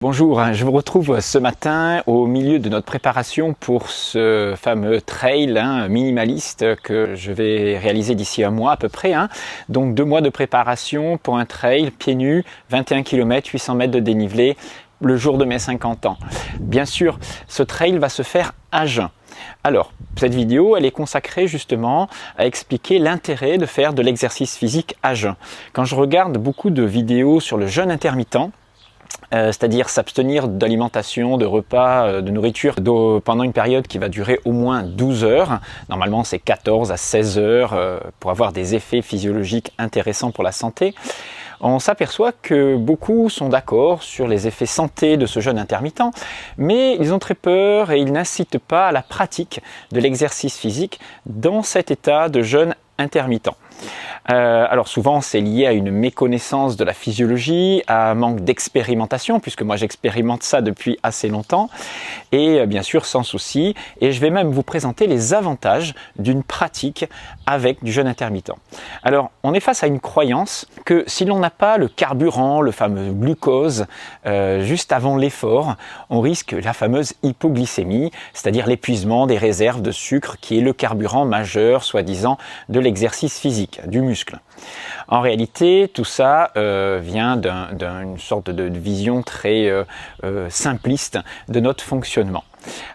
Bonjour, je vous retrouve ce matin au milieu de notre préparation pour ce fameux trail minimaliste que je vais réaliser d'ici un mois à peu près. Donc 2 mois de préparation pour un trail pieds nus, 21 km, 800 mètres de dénivelé, le jour de mes 50 ans. Bien sûr, ce trail va se faire à jeun. Alors, cette vidéo, elle est consacrée justement à expliquer l'intérêt de faire de l'exercice physique à jeun. Quand je regarde beaucoup de vidéos sur le jeûne intermittent, c'est-à-dire s'abstenir d'alimentation, de repas, de nourriture pendant une période qui va durer au moins 12 heures. Normalement, c'est 14 à 16 heures pour avoir des effets physiologiques intéressants pour la santé. On s'aperçoit que beaucoup sont d'accord sur les effets santé de ce jeûne intermittent, mais ils ont très peur et ils n'incitent pas à la pratique de l'exercice physique dans cet état de jeûne intermittent. Alors souvent c'est lié à une méconnaissance de la physiologie, à un manque d'expérimentation, puisque moi j'expérimente ça depuis assez longtemps, et bien sûr sans souci, et je vais même vous présenter les avantages d'une pratique avec du jeûne intermittent. Alors on est face à une croyance que si l'on n'a pas le carburant, le fameux glucose, juste avant l'effort, on risque la fameuse hypoglycémie, c'est-à-dire l'épuisement des réserves de sucre qui est le carburant majeur, soi-disant, de l'exercice physique, du muscle. En réalité, tout ça vient d'une sorte de vision très simpliste de notre fonctionnement.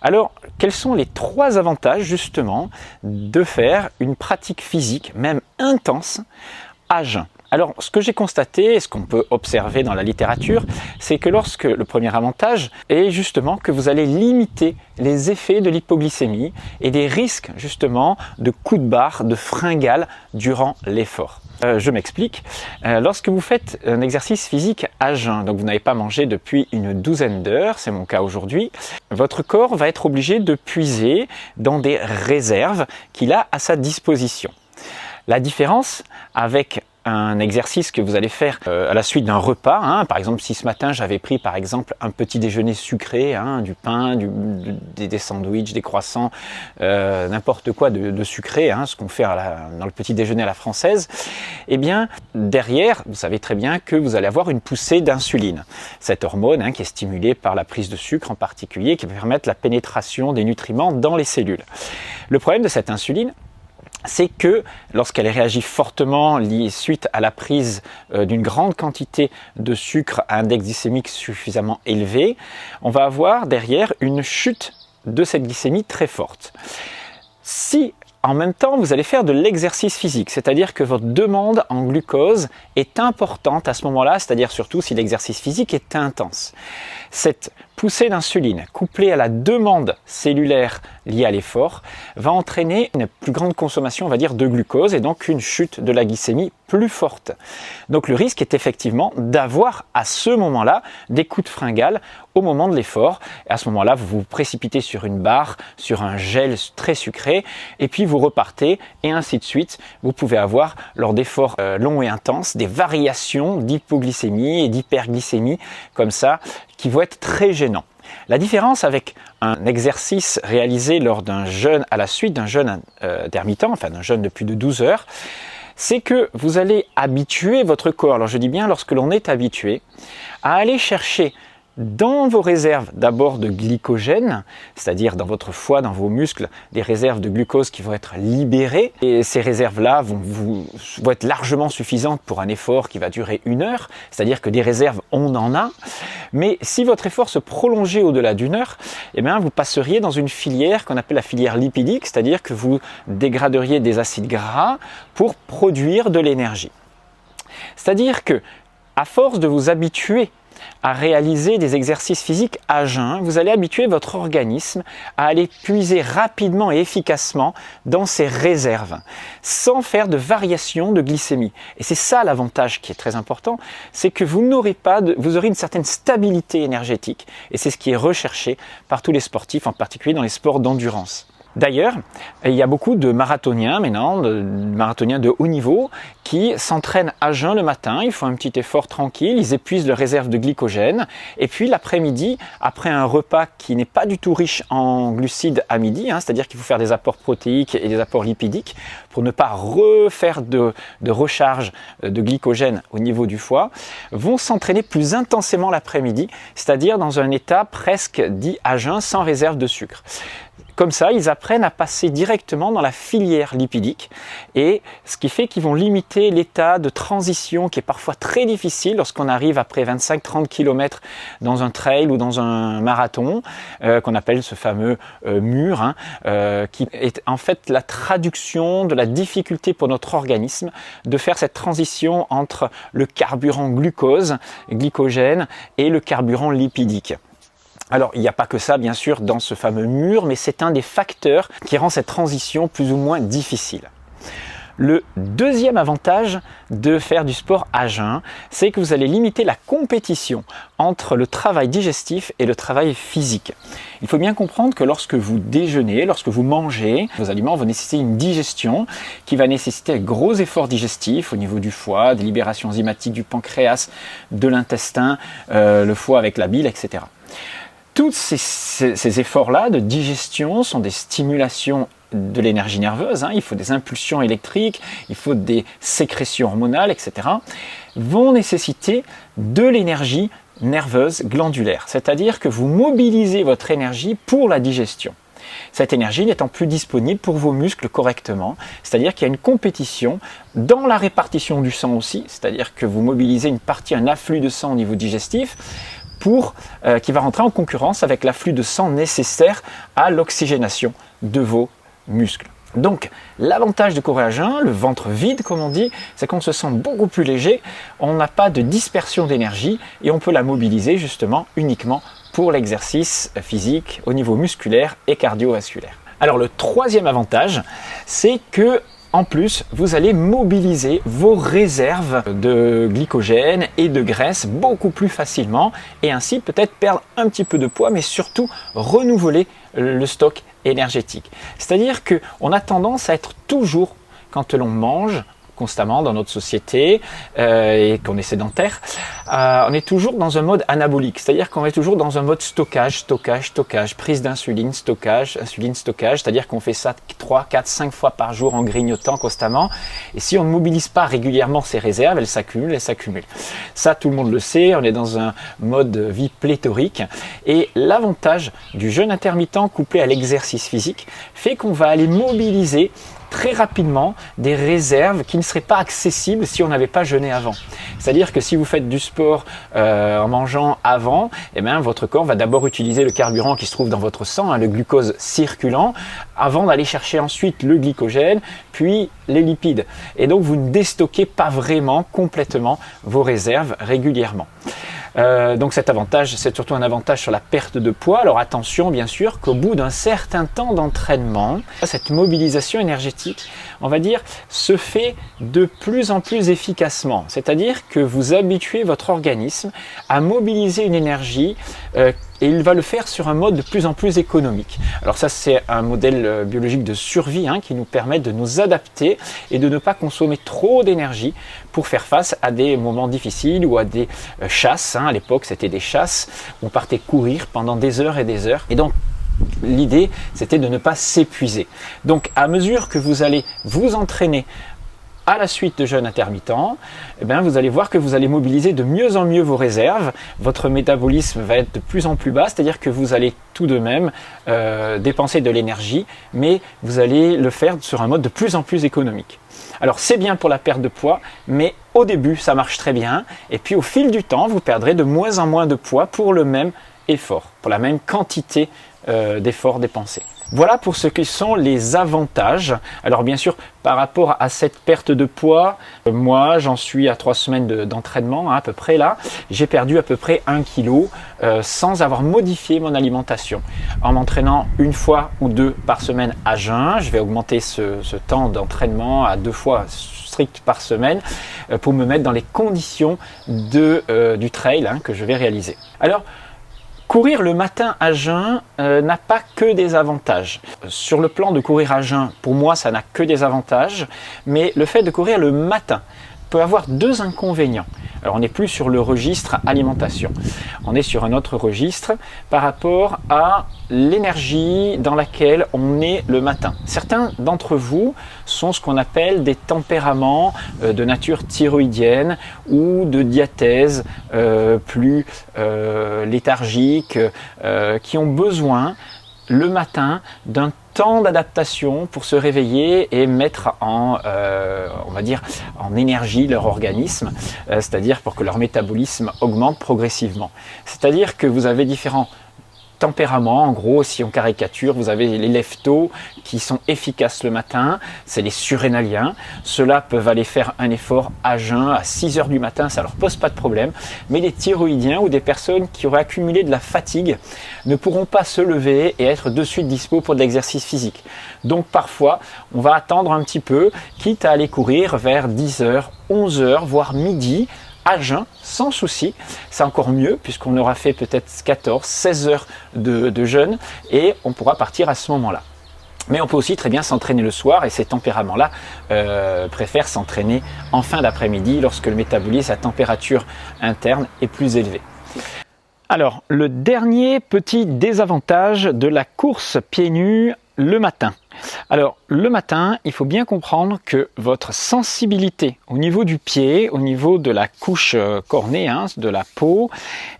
Alors, quels sont les 3 avantages justement de faire une pratique physique, même intense, à jeun ? Alors, ce que j'ai constaté, et ce qu'on peut observer dans la littérature, c'est que le premier avantage est justement que vous allez limiter les effets de l'hypoglycémie et des risques justement de coups de barre, de fringales durant l'effort. Je m'explique. Lorsque vous faites un exercice physique à jeun, donc vous n'avez pas mangé depuis une douzaine d'heures, c'est mon cas aujourd'hui, votre corps va être obligé de puiser dans des réserves qu'il a à sa disposition. La différence avec un exercice que vous allez faire à la suite d'un repas, par exemple si ce matin j'avais pris par exemple un petit déjeuner sucré, du pain, des sandwichs, des croissants, n'importe quoi de sucré, ce qu'on fait dans le petit déjeuner à la française, et bien derrière vous savez très bien que vous allez avoir une poussée d'insuline, cette hormone qui est stimulée par la prise de sucre en particulier, qui va permettre la pénétration des nutriments dans les cellules. Le problème de cette insuline, c'est que lorsqu'elle réagit fortement suite à la prise d'une grande quantité de sucre à index glycémique suffisamment élevé, on va avoir derrière une chute de cette glycémie très forte. Si en même temps vous allez faire de l'exercice physique, c'est-à-dire que votre demande en glucose est importante à ce moment-là, c'est-à-dire surtout si l'exercice physique est intense. Cette poussée d'insuline couplée à la demande cellulaire liée à l'effort va entraîner une plus grande consommation, on va dire, de glucose et donc une chute de la glycémie plus forte. Donc le risque est effectivement d'avoir à ce moment-là des coups de fringale au moment de l'effort. Et à ce moment-là, vous vous précipitez sur une barre, sur un gel très sucré et puis vous repartez et ainsi de suite. Vous pouvez avoir lors d'efforts longs et intenses des variations d'hypoglycémie et d'hyperglycémie comme ça qui vont être très gênants. La différence avec un exercice réalisé lors d'un jeûne à la suite d'un jeûne intermittent, enfin d'un jeûne de plus de 12 heures, c'est que vous allez habituer votre corps, alors je dis bien lorsque l'on est habitué, à aller chercher dans vos réserves d'abord de glycogène, c'est-à-dire dans votre foie, dans vos muscles, des réserves de glucose qui vont être libérées. Et ces réserves-là vont être largement suffisantes pour un effort qui va durer 1 heure, c'est-à-dire que des réserves, on en a. Mais si votre effort se prolongeait au-delà d'1 heure, vous passeriez dans une filière qu'on appelle la filière lipidique, c'est-à-dire que vous dégraderiez des acides gras pour produire de l'énergie. C'est-à-dire que, à force de vous habituer à réaliser des exercices physiques à jeun, vous allez habituer votre organisme à aller puiser rapidement et efficacement dans ses réserves, sans faire de variation de glycémie. Et c'est ça l'avantage qui est très important, c'est que vous aurez une certaine stabilité énergétique, et c'est ce qui est recherché par tous les sportifs, en particulier dans les sports d'endurance. D'ailleurs, il y a beaucoup de marathoniens maintenant, de marathoniens de haut niveau, qui s'entraînent à jeun le matin, ils font un petit effort tranquille, ils épuisent leurs réserves de glycogène, et puis l'après-midi, après un repas qui n'est pas du tout riche en glucides à midi, c'est-à-dire qu'il faut faire des apports protéiques et des apports lipidiques pour ne pas refaire de recharge de glycogène au niveau du foie, vont s'entraîner plus intensément l'après-midi, c'est-à-dire dans un état presque dit à jeun sans réserve de sucre. Comme ça, ils apprennent à passer directement dans la filière lipidique, et ce qui fait qu'ils vont limiter l'état de transition qui est parfois très difficile lorsqu'on arrive après 25-30 km dans un trail ou dans un marathon, qu'on appelle ce fameux mur, qui est en fait la traduction de la difficulté pour notre organisme de faire cette transition entre le carburant glucose, glycogène, et le carburant lipidique. Alors, il n'y a pas que ça, bien sûr, dans ce fameux mur, mais c'est un des facteurs qui rend cette transition plus ou moins difficile. Le deuxième avantage de faire du sport à jeun, c'est que vous allez limiter la compétition entre le travail digestif et le travail physique. Il faut bien comprendre que lorsque vous déjeunez, lorsque vous mangez, vos aliments vont nécessiter une digestion qui va nécessiter un gros effort digestif au niveau du foie, des libérations enzymatiques du pancréas, de l'intestin, le foie avec la bile, etc. Tous ces efforts-là de digestion sont des stimulations de l'énergie nerveuse, il faut des impulsions électriques, il faut des sécrétions hormonales, etc., vont nécessiter de l'énergie nerveuse glandulaire, c'est-à-dire que vous mobilisez votre énergie pour la digestion. Cette énergie n'étant plus disponible pour vos muscles correctement, c'est-à-dire qu'il y a une compétition dans la répartition du sang aussi, c'est-à-dire que vous mobilisez une partie, un afflux de sang au niveau digestif, qui va rentrer en concurrence avec l'afflux de sang nécessaire à l'oxygénation de vos muscles. Donc, l'avantage de courir à jeun, le ventre vide comme on dit, c'est qu'on se sent beaucoup plus léger, on n'a pas de dispersion d'énergie et on peut la mobiliser justement uniquement pour l'exercice physique au niveau musculaire et cardiovasculaire. Alors le troisième avantage, c'est que en plus, vous allez mobiliser vos réserves de glycogène et de graisse beaucoup plus facilement et ainsi peut-être perdre un petit peu de poids, mais surtout renouveler le stock énergétique. C'est-à-dire qu'on a tendance à être toujours, quand l'on mange constamment dans notre société et qu'on est sédentaire, on est toujours dans un mode anabolique, c'est-à-dire qu'on est toujours dans un mode stockage, prise d'insuline, stockage, c'est-à-dire qu'on fait ça 3, 4, 5 fois par jour en grignotant constamment, et si on ne mobilise pas régulièrement ces réserves, elles s'accumulent. Ça, tout le monde le sait, on est dans un mode vie pléthorique, et l'avantage du jeûne intermittent couplé à l'exercice physique fait qu'on va aller mobiliser très rapidement des réserves qui ne seraient pas accessibles si on n'avait pas jeûné avant. C'est-à-dire que si vous faites du sport en mangeant avant, votre corps va d'abord utiliser le carburant qui se trouve dans votre sang, le glucose circulant, avant d'aller chercher ensuite le glycogène, puis les lipides. Et donc vous ne déstockez pas vraiment complètement vos réserves régulièrement. Donc cet avantage, c'est surtout un avantage sur la perte de poids. Alors attention bien sûr qu'au bout d'un certain temps d'entraînement, cette mobilisation énergétique, on va dire, se fait de plus en plus efficacement. C'est-à-dire que vous habituez votre organisme à mobiliser une énergie et il va le faire sur un mode de plus en plus économique. Alors ça, c'est un modèle biologique de survie qui nous permet de nous adapter et de ne pas consommer trop d'énergie pour faire face à des moments difficiles ou à des chasses. À l'époque, c'était des chasses. On partait courir pendant des heures et des heures. Et donc, l'idée, c'était de ne pas s'épuiser. Donc, à mesure que vous allez vous entraîner à la suite de jeûne intermittent, vous allez voir que vous allez mobiliser de mieux en mieux vos réserves, votre métabolisme va être de plus en plus bas, c'est-à-dire que vous allez tout de même dépenser de l'énergie, mais vous allez le faire sur un mode de plus en plus économique. Alors c'est bien pour la perte de poids, mais au début ça marche très bien, et puis au fil du temps, vous perdrez de moins en moins de poids pour le même effort, pour la même quantité d'efforts dépensés. Voilà pour ce qui sont les avantages. Alors bien sûr, par rapport à cette perte de poids, moi j'en suis à 3 semaines d'entraînement à peu près là. J'ai perdu à peu près 1 kg sans avoir modifié mon alimentation. En m'entraînant 1 fois ou 2 par semaine à jeun, je vais augmenter ce temps d'entraînement à 2 fois strict par semaine pour me mettre dans les conditions du trail que je vais réaliser. Alors, Courir le matin à jeun n'a pas que des avantages. Sur le plan de courir à jeun, pour moi, ça n'a que des avantages, mais le fait de courir le matin peut avoir deux inconvénients. Alors on n'est plus sur le registre alimentation, on est sur un autre registre par rapport à l'énergie dans laquelle on est le matin. Certains d'entre vous sont ce qu'on appelle des tempéraments de nature thyroïdienne ou de diathèse plus léthargiques, qui ont besoin le matin d'un temps d'adaptation pour se réveiller et mettre en, on va dire, en énergie leur organisme, c'est-à-dire pour que leur métabolisme augmente progressivement. C'est-à-dire que vous avez différents tempéraments, en gros, si on caricature, vous avez les lève-tôt qui sont efficaces le matin, c'est les surrénaliens. Ceux-là peuvent aller faire un effort à jeun à 6 heures du matin, ça leur pose pas de problème. Mais les thyroïdiens ou des personnes qui auraient accumulé de la fatigue ne pourront pas se lever et être de suite dispo pour de l'exercice physique. Donc parfois, on va attendre un petit peu, quitte à aller courir vers 10 heures, 11 heures, voire midi, à jeun, sans souci. C'est encore mieux puisqu'on aura fait peut-être 14, 16 heures de jeûne et on pourra partir à ce moment-là. Mais on peut aussi très bien s'entraîner le soir et ces tempéraments-là préfèrent s'entraîner en fin d'après-midi lorsque le métabolisme à température interne est plus élevé. Alors, le dernier petit désavantage de la course pieds nus le matin. Alors, le matin, il faut bien comprendre que votre sensibilité au niveau du pied, au niveau de la couche cornée, de la peau,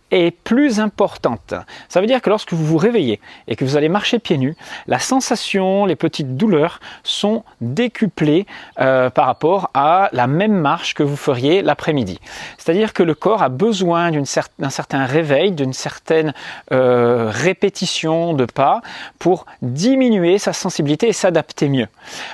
est plus importante. Ça veut dire que lorsque vous vous réveillez et que vous allez marcher pieds nus, la sensation, les petites douleurs sont décuplées par rapport à la même marche que vous feriez l'après-midi. C'est-à-dire que le corps a besoin d'un certain réveil, d'une certaine répétition de pas pour diminuer sa sensibilité et s'adapter mieux.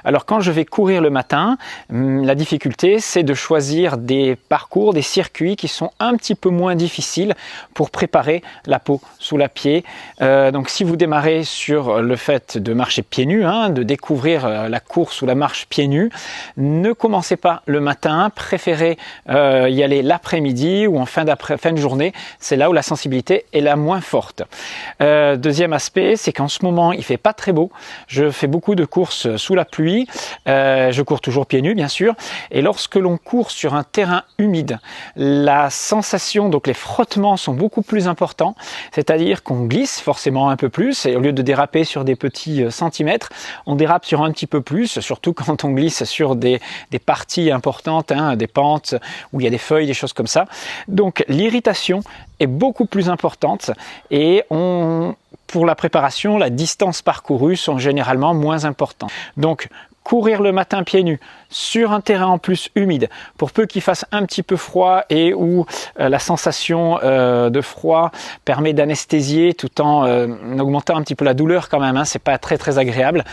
Alors quand je vais courir le matin, la difficulté c'est de choisir des parcours, des circuits qui sont un petit peu moins difficiles pour préparer la peau sous la pied. Donc si vous démarrez sur le fait de marcher pieds nus, de découvrir la course ou la marche pieds nus, ne commencez pas le matin, préférez y aller l'après-midi ou en fin de journée, c'est là où la sensibilité est la moins forte. Deuxième aspect, c'est qu'en ce moment il fait pas très beau, je fais beaucoup de courses sous la pluie, je cours toujours pieds nus bien sûr, et lorsque l'on court sur un terrain humide, la sensation, donc les frottements sont beaucoup plus importants, c'est-à-dire qu'on glisse forcément un peu plus, et au lieu de déraper sur des petits centimètres, on dérape sur un petit peu plus, surtout quand on glisse sur des parties importantes, des pentes où il y a des feuilles, des choses comme ça. Donc l'irritation est beaucoup plus importante et pour la préparation, la distance parcourue sont généralement moins importantes. Donc courir le matin pieds nus sur un terrain en plus humide, pour peu qu'il fasse un petit peu froid et où la sensation de froid permet d'anesthésier tout en augmentant un petit peu la douleur quand même, c'est pas très très agréable.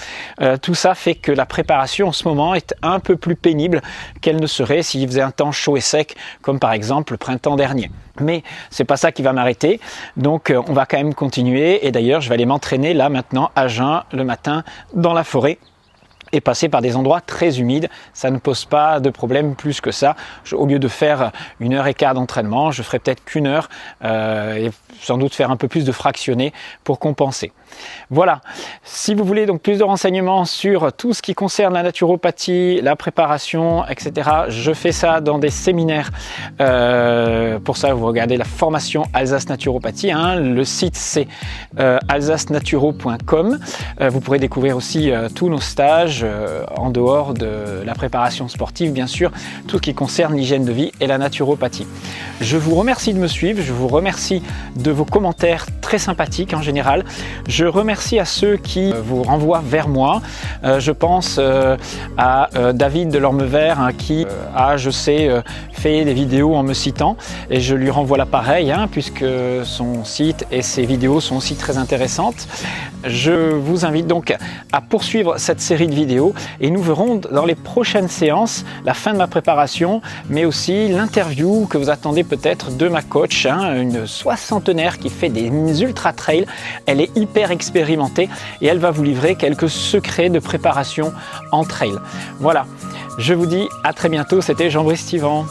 Tout ça fait que la préparation en ce moment est un peu plus pénible qu'elle ne serait s'il faisait un temps chaud et sec, comme par exemple le printemps dernier. Mais c'est pas ça qui va m'arrêter, donc on va quand même continuer, et d'ailleurs je vais aller m'entraîner là maintenant à jeun le matin dans la forêt et passer par des endroits très humides, ça ne pose pas de problème plus que ça. Au lieu de faire 1h15 d'entraînement, je ferai peut-être qu'1 heure et sans doute faire un peu plus de fractionné pour compenser. Voilà, si vous voulez donc plus de renseignements sur tout ce qui concerne la naturopathie, la préparation, etc., je fais ça dans des séminaires. Pour ça, vous regardez la formation Alsace Naturopathie. Le site c'est alsacenaturo.com. Vous pourrez découvrir aussi tous nos stages en dehors de la préparation sportive, bien sûr, tout ce qui concerne l'hygiène de vie et la naturopathie. Je vous remercie de me suivre, je vous remercie de vos commentaires très sympathiques en général. Je remercie à ceux qui vous renvoient vers moi. Je pense à David de l'Ormevert qui a, je sais, fait des vidéos en me citant, et je lui renvoie l'appareil puisque son site et ses vidéos sont aussi très intéressantes. Je vous invite donc à poursuivre cette série de vidéos et nous verrons dans les prochaines séances la fin de ma préparation, mais aussi l'interview que vous attendez peut-être de ma coach, une soixantenaire qui fait des ultra trails. Elle est hyper expérimentée et elle va vous livrer quelques secrets de préparation en trail. Voilà, je vous dis à très bientôt, c'était Jean-Brice Thivan.